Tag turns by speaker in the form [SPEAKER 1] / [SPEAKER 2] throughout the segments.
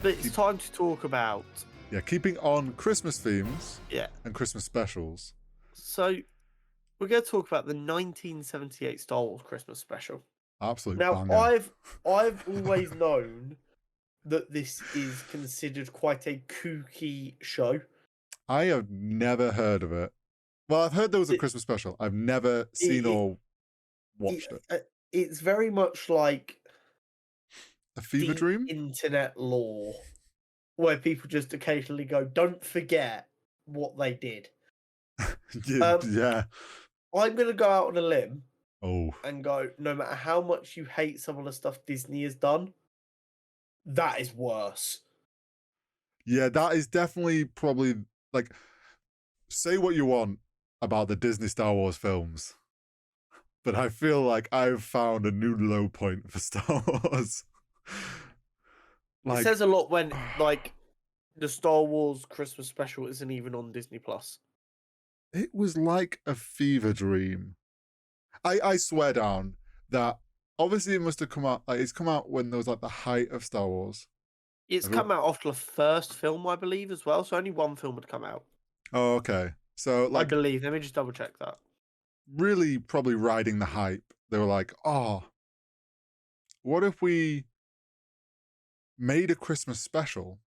[SPEAKER 1] But it's time to talk about...
[SPEAKER 2] Yeah, keeping on Christmas themes
[SPEAKER 1] Yeah.
[SPEAKER 2] and Christmas specials.
[SPEAKER 1] So, we're going to talk about the 1978 Star Wars Christmas special.
[SPEAKER 2] Absolute
[SPEAKER 1] Now,
[SPEAKER 2] banger.
[SPEAKER 1] I've always known that this is considered quite a kooky show.
[SPEAKER 2] I have never heard of it. Well, I've heard there was a
[SPEAKER 1] It-
[SPEAKER 2] Christmas special. I've never seen or watched it.
[SPEAKER 1] It's very much like
[SPEAKER 2] A fever
[SPEAKER 1] deep
[SPEAKER 2] dream?
[SPEAKER 1] internet lore, where people just occasionally go, "Don't forget what they did."
[SPEAKER 2] Yeah.
[SPEAKER 1] I'm going to go out on a limb
[SPEAKER 2] Oh.
[SPEAKER 1] and go, no matter how much you hate some of the stuff Disney has done, that is worse.
[SPEAKER 2] Yeah, that is definitely probably, like, say what you want about the Disney Star Wars films, but I feel like I've found a new low point for Star Wars.
[SPEAKER 1] It says a lot when, like, the Star Wars Christmas special isn't even on Disney Plus.
[SPEAKER 2] It was like a fever dream. I swear down that obviously it must have come out, like, it's come out when there was like the height of Star Wars.
[SPEAKER 1] It's come out after the first film, I believe, as well. So only one film had come out.
[SPEAKER 2] Oh, okay. So,
[SPEAKER 1] I
[SPEAKER 2] like,
[SPEAKER 1] believe. Let me just double check that.
[SPEAKER 2] really probably riding the hype. They were like, oh, what if we made a Christmas special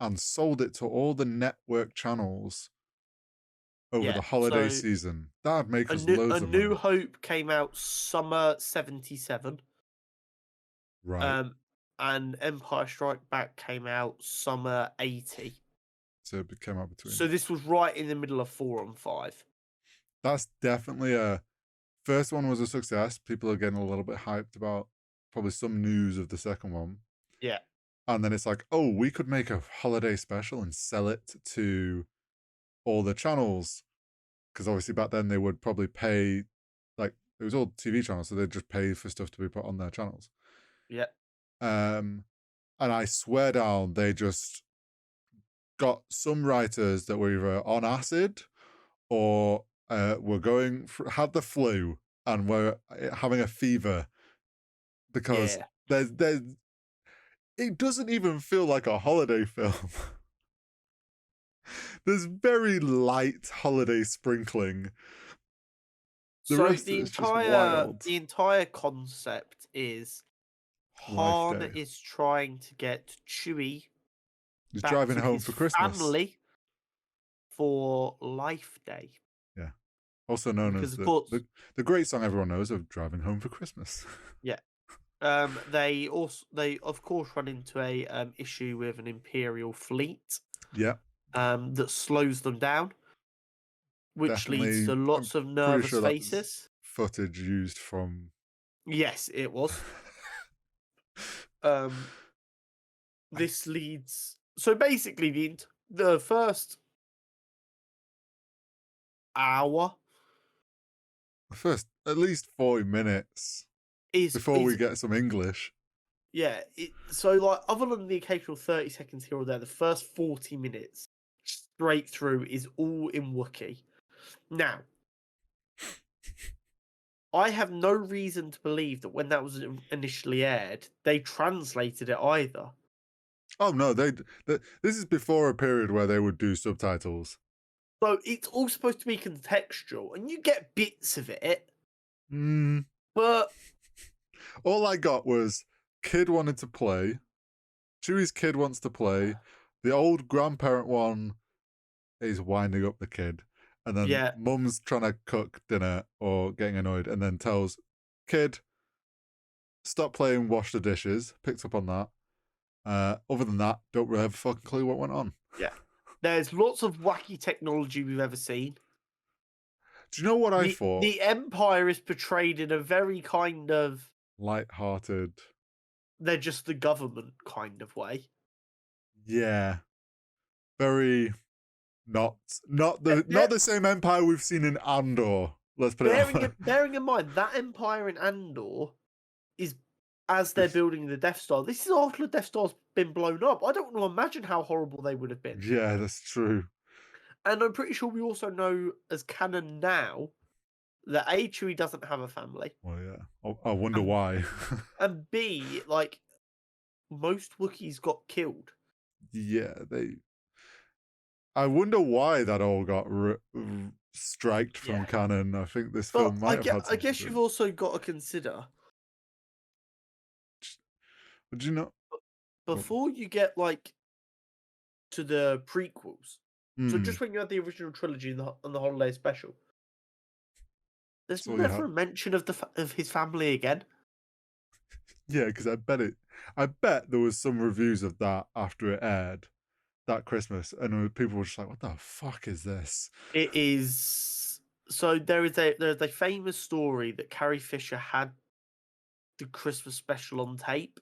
[SPEAKER 2] and sold it to all the network channels over the holiday season? That'd make us loads of money.
[SPEAKER 1] A New Hope came out summer 77.
[SPEAKER 2] Right.
[SPEAKER 1] And Empire Strike Back came out summer 80.
[SPEAKER 2] So it came out between.
[SPEAKER 1] So this was right in the middle of 4 and 5.
[SPEAKER 2] That's definitely a... First one was a success. People are getting a little bit hyped about probably some news of the second one.
[SPEAKER 1] Yeah.
[SPEAKER 2] And then it's like, oh, we could make a holiday special and sell it to all the channels. Because obviously back then they would probably pay, like, it was all TV channels, so they'd just pay for stuff to be put on their channels.
[SPEAKER 1] Yeah.
[SPEAKER 2] And I swear down, they just got some writers that were either on acid or were had the flu and were having a fever, because there's it doesn't even feel like a holiday film. There's very light holiday sprinkling.
[SPEAKER 1] The entire concept is Han is trying to get Chewie
[SPEAKER 2] He's
[SPEAKER 1] back
[SPEAKER 2] driving
[SPEAKER 1] to
[SPEAKER 2] home
[SPEAKER 1] his
[SPEAKER 2] for Christmas.
[SPEAKER 1] family for Life Day.
[SPEAKER 2] Yeah. Also known
[SPEAKER 1] Because,
[SPEAKER 2] as
[SPEAKER 1] of course,
[SPEAKER 2] the great song everyone knows of Driving Home for Christmas.
[SPEAKER 1] Yeah. They of course run into a issue with an Imperial fleet.
[SPEAKER 2] Yeah.
[SPEAKER 1] That slows them down, which leads to lots of nervous faces.
[SPEAKER 2] Footage used from...
[SPEAKER 1] Yes, it was. This leads... So basically, the first hour...
[SPEAKER 2] The first at least 40 minutes before we get some English.
[SPEAKER 1] Yeah, so, like, other than the occasional 30 seconds here or there, the first 40 minutes straight through is all in Wookiee. Now, I have no reason to believe that when that was initially aired, they translated it either.
[SPEAKER 2] Oh no, this is before a period where they would do subtitles.
[SPEAKER 1] So it's all supposed to be contextual, and you get bits of it. But
[SPEAKER 2] all I got was kid wanted to play, Chewie's kid wants to play, the old grandparent one is winding up the kid, and then mum's trying to cook dinner or getting annoyed, and then tells kid, stop playing, wash the dishes, picked up on that. Other than that, don't really have a fucking clue what went on.
[SPEAKER 1] Yeah. There's lots of wacky technology we've ever seen.
[SPEAKER 2] Do you know what I thought?
[SPEAKER 1] The Empire is portrayed in a very kind of...
[SPEAKER 2] light-hearted...
[SPEAKER 1] They're just the government kind of way.
[SPEAKER 2] Yeah. Very... Not the same Empire we've seen in Andor. Let's put it that way.
[SPEAKER 1] Bearing in mind, that Empire in Andor is... as they're building the Death Star. This is after the Death Star's been blown up. I don't want to imagine how horrible they would have been.
[SPEAKER 2] Yeah, that's true.
[SPEAKER 1] And I'm pretty sure we also know as canon now that A, Chewie doesn't have a family.
[SPEAKER 2] Well, yeah. I wonder why.
[SPEAKER 1] And B, like, most Wookiees got killed.
[SPEAKER 2] Yeah, I wonder why that all got striked from
[SPEAKER 1] Yeah.
[SPEAKER 2] canon. I think this
[SPEAKER 1] But
[SPEAKER 2] film might have had
[SPEAKER 1] I
[SPEAKER 2] something to
[SPEAKER 1] guess
[SPEAKER 2] do.
[SPEAKER 1] you've also got to consider
[SPEAKER 2] Would you know?
[SPEAKER 1] before you get like to the prequels. So
[SPEAKER 2] Hmm.
[SPEAKER 1] just when you had the original trilogy and the holiday special, there's
[SPEAKER 2] So you
[SPEAKER 1] never
[SPEAKER 2] had.
[SPEAKER 1] a mention of of his family again.
[SPEAKER 2] Yeah, because I bet there was some reviews of that after it aired that Christmas, and people were just like, "What the fuck is this?"
[SPEAKER 1] It is so there's a famous story that Carrie Fisher had the Christmas special on tape,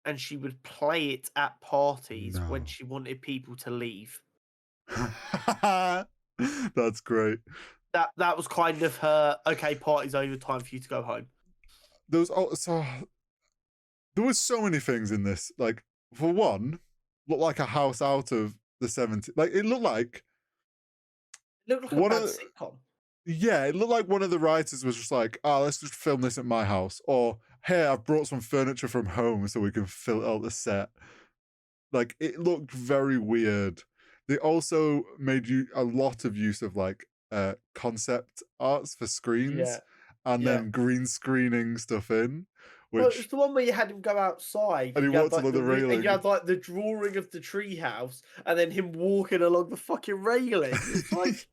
[SPEAKER 1] and she would play it at parties when
[SPEAKER 2] No.
[SPEAKER 1] she wanted people to leave.
[SPEAKER 2] That's great.
[SPEAKER 1] That was kind of her. Okay, party's over. Time for you to go home.
[SPEAKER 2] There was also there was so many things in this. Like for one, looked like a house out of the 70s. Like it looked like
[SPEAKER 1] It looked like a
[SPEAKER 2] one
[SPEAKER 1] bad
[SPEAKER 2] of
[SPEAKER 1] sitcom.
[SPEAKER 2] yeah, it looked like one of the writers was just like, "Oh, let's just film this at my house," or "Hey, I've brought some furniture from home so we can fill out the set." Like it looked very weird. They also made you a lot of use of like concept arts for screens
[SPEAKER 1] Yeah,
[SPEAKER 2] and
[SPEAKER 1] yeah.
[SPEAKER 2] then green screening stuff in,
[SPEAKER 1] Well, it was
[SPEAKER 2] which
[SPEAKER 1] the one where you had him go outside,
[SPEAKER 2] and he
[SPEAKER 1] and you had
[SPEAKER 2] walked
[SPEAKER 1] like
[SPEAKER 2] along the
[SPEAKER 1] and you
[SPEAKER 2] railing.
[SPEAKER 1] had like the drawing of the treehouse, and then him walking along the fucking railing. It's like,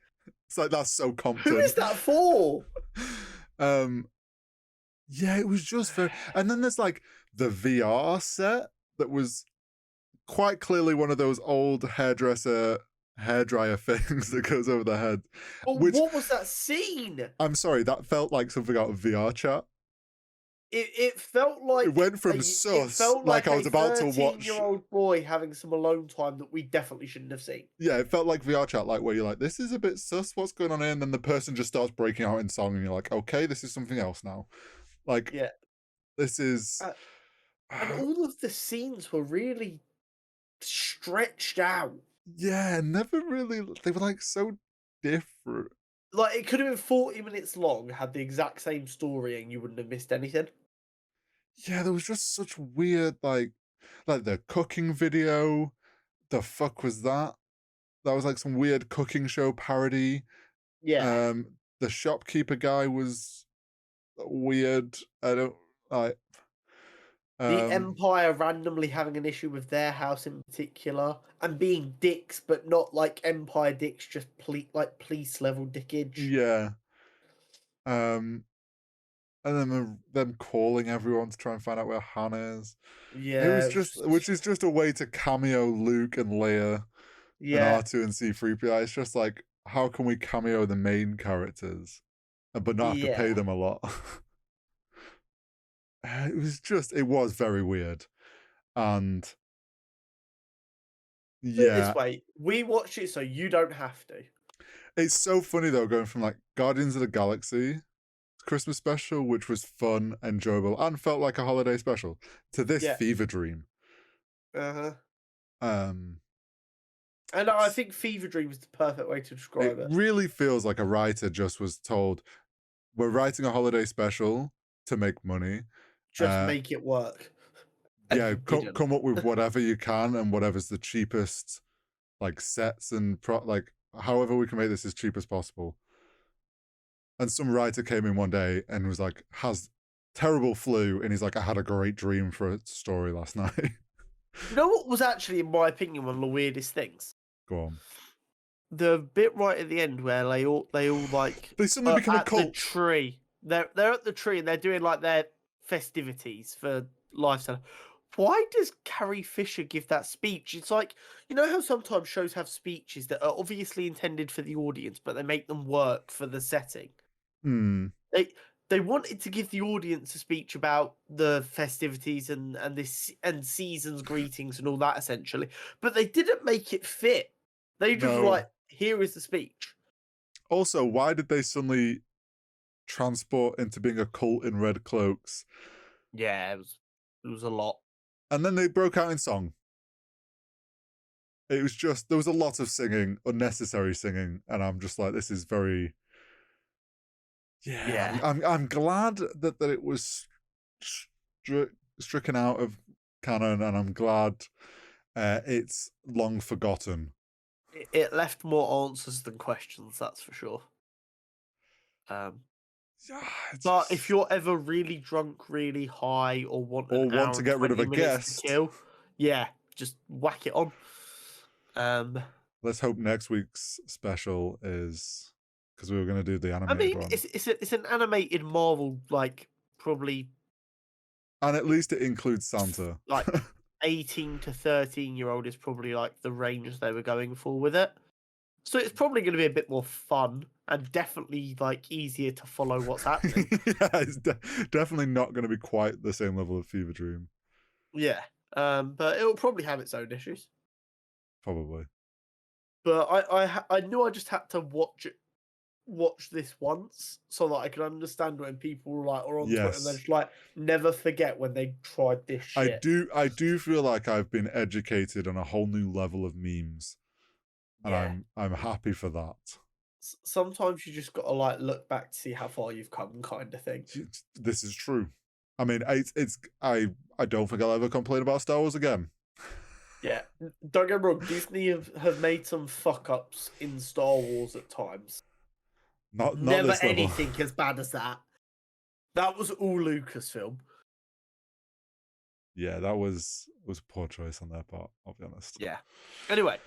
[SPEAKER 2] It's like that's so
[SPEAKER 1] who
[SPEAKER 2] Compton.
[SPEAKER 1] is that for?
[SPEAKER 2] um yeah, it was just very and then there's like the VR set that was quite clearly one of those old hairdryer things that goes over the head.
[SPEAKER 1] But
[SPEAKER 2] Which
[SPEAKER 1] what was that scene?
[SPEAKER 2] I'm sorry, that felt like something out of VR chat.
[SPEAKER 1] It felt
[SPEAKER 2] It
[SPEAKER 1] like
[SPEAKER 2] went from
[SPEAKER 1] it
[SPEAKER 2] sus,
[SPEAKER 1] felt
[SPEAKER 2] like
[SPEAKER 1] like
[SPEAKER 2] I
[SPEAKER 1] a
[SPEAKER 2] was about to watch.
[SPEAKER 1] 13-year-old boy having some alone time that we definitely shouldn't have seen.
[SPEAKER 2] Yeah, it felt like VR chat, like where you're like, this is a bit sus, what's going on here? And then the person just starts breaking out in song, and you're like, okay, this is something else now. Like,
[SPEAKER 1] Yeah,
[SPEAKER 2] this is.
[SPEAKER 1] uh, and all of the scenes were really stretched out.
[SPEAKER 2] Yeah, never really. They were like so different.
[SPEAKER 1] Like, it could have been 40 minutes long, had the exact same story, and you wouldn't have missed anything.
[SPEAKER 2] Yeah, there was just such weird, like the cooking video. The fuck was that? That was like some weird cooking show parody.
[SPEAKER 1] Yeah.
[SPEAKER 2] The shopkeeper guy was weird. I don't like.
[SPEAKER 1] The
[SPEAKER 2] Um,
[SPEAKER 1] Empire randomly having an issue with their house in particular, and being dicks, but not like Empire dicks, just like police level dickage.
[SPEAKER 2] yeah. Um, and then them calling everyone to try and find out where Han is. It
[SPEAKER 1] Yeah,
[SPEAKER 2] was
[SPEAKER 1] it was
[SPEAKER 2] just,
[SPEAKER 1] just
[SPEAKER 2] which is just a way to cameo Luke and Leia and
[SPEAKER 1] yeah,
[SPEAKER 2] R2 and C3PO. It's just like, how can we cameo the main characters, but not have to pay
[SPEAKER 1] yeah.
[SPEAKER 2] them a lot? It was very weird. And
[SPEAKER 1] Put it this
[SPEAKER 2] yeah,
[SPEAKER 1] way, we watch it so you don't have to.
[SPEAKER 2] it's so funny though, going from like Guardians of the Galaxy Christmas special, which was fun, enjoyable, and felt like a holiday special, to this
[SPEAKER 1] Yeah.
[SPEAKER 2] fever dream.
[SPEAKER 1] Uh-huh.
[SPEAKER 2] Um,
[SPEAKER 1] And I think Fever Dream is the perfect way to
[SPEAKER 2] it
[SPEAKER 1] describe it.
[SPEAKER 2] really feels like a writer just was told, "We're writing a holiday special to make money.
[SPEAKER 1] Just
[SPEAKER 2] Uh,
[SPEAKER 1] make it work. And
[SPEAKER 2] yeah,
[SPEAKER 1] he didn't.
[SPEAKER 2] come up with whatever you can and whatever's the cheapest, like sets and like however we can make this as cheap as possible." And some writer came in one day and was like, has terrible flu, and he's like, I had a great dream for a story last night.
[SPEAKER 1] You know what was actually, in my opinion, one of the weirdest things?
[SPEAKER 2] Go on.
[SPEAKER 1] The bit right at the end where they all like
[SPEAKER 2] They suddenly
[SPEAKER 1] are
[SPEAKER 2] become a
[SPEAKER 1] at the
[SPEAKER 2] cult.
[SPEAKER 1] tree. They're at the tree and they're doing like their festivities for lifestyle. Why does Carrie Fisher give that speech? It's like, you know how sometimes shows have speeches that are obviously intended for the audience, but they make them work for the setting.
[SPEAKER 2] Hmm.
[SPEAKER 1] They wanted to give the audience a speech about the festivities and this and season's greetings and all that essentially, but they didn't make it fit. They just were
[SPEAKER 2] No.
[SPEAKER 1] like, here is the speech.
[SPEAKER 2] Also, why did they suddenly transport into being a cult in red cloaks?
[SPEAKER 1] Yeah, it was a lot.
[SPEAKER 2] And then they broke out in song. It was just, there was a lot of singing, unnecessary singing, and I'm just like, this is very. Yeah,
[SPEAKER 1] Yeah.
[SPEAKER 2] I'm glad that it was stricken out of canon, and I'm glad it's long forgotten.
[SPEAKER 1] It left more answers than questions, that's for sure.
[SPEAKER 2] Yeah,
[SPEAKER 1] But if you're ever really drunk, really high, or want an
[SPEAKER 2] or want
[SPEAKER 1] hour
[SPEAKER 2] to
[SPEAKER 1] and
[SPEAKER 2] get rid of
[SPEAKER 1] 20
[SPEAKER 2] a
[SPEAKER 1] minutes to
[SPEAKER 2] guest,
[SPEAKER 1] kill, yeah, just whack it on.
[SPEAKER 2] let's hope next week's special is, because we were going to do the
[SPEAKER 1] I
[SPEAKER 2] animated
[SPEAKER 1] mean,
[SPEAKER 2] one,
[SPEAKER 1] it's an animated Marvel, like probably
[SPEAKER 2] and at least it includes Santa.
[SPEAKER 1] like 18 to 13-year-old is probably like the range they were going for with it. So it's probably going to be a bit more fun and definitely like easier to follow what's happening.
[SPEAKER 2] Yeah, it's definitely not going to be quite the same level of Fever Dream.
[SPEAKER 1] Yeah, but it'll probably have its own issues.
[SPEAKER 2] Probably.
[SPEAKER 1] But I knew I just had to watch this once so that I could understand when people like are on Twitter and they're
[SPEAKER 2] Yes.
[SPEAKER 1] just like never forget when they tried this shit.
[SPEAKER 2] I do feel like I've been educated on a whole new level of memes, and
[SPEAKER 1] Yeah.
[SPEAKER 2] I'm happy for that.
[SPEAKER 1] Sometimes you just got to like look back to see how far you've come, kind of thing.
[SPEAKER 2] This is true. I mean, I don't think I'll ever complain about Star Wars again.
[SPEAKER 1] Yeah, don't get me wrong. Disney have made some fuck ups in Star Wars at times.
[SPEAKER 2] Not
[SPEAKER 1] Never
[SPEAKER 2] this level.
[SPEAKER 1] anything as bad as that. That was all Lucasfilm.
[SPEAKER 2] Yeah, that was a poor choice on their part, I'll be honest.
[SPEAKER 1] Yeah. Anyway,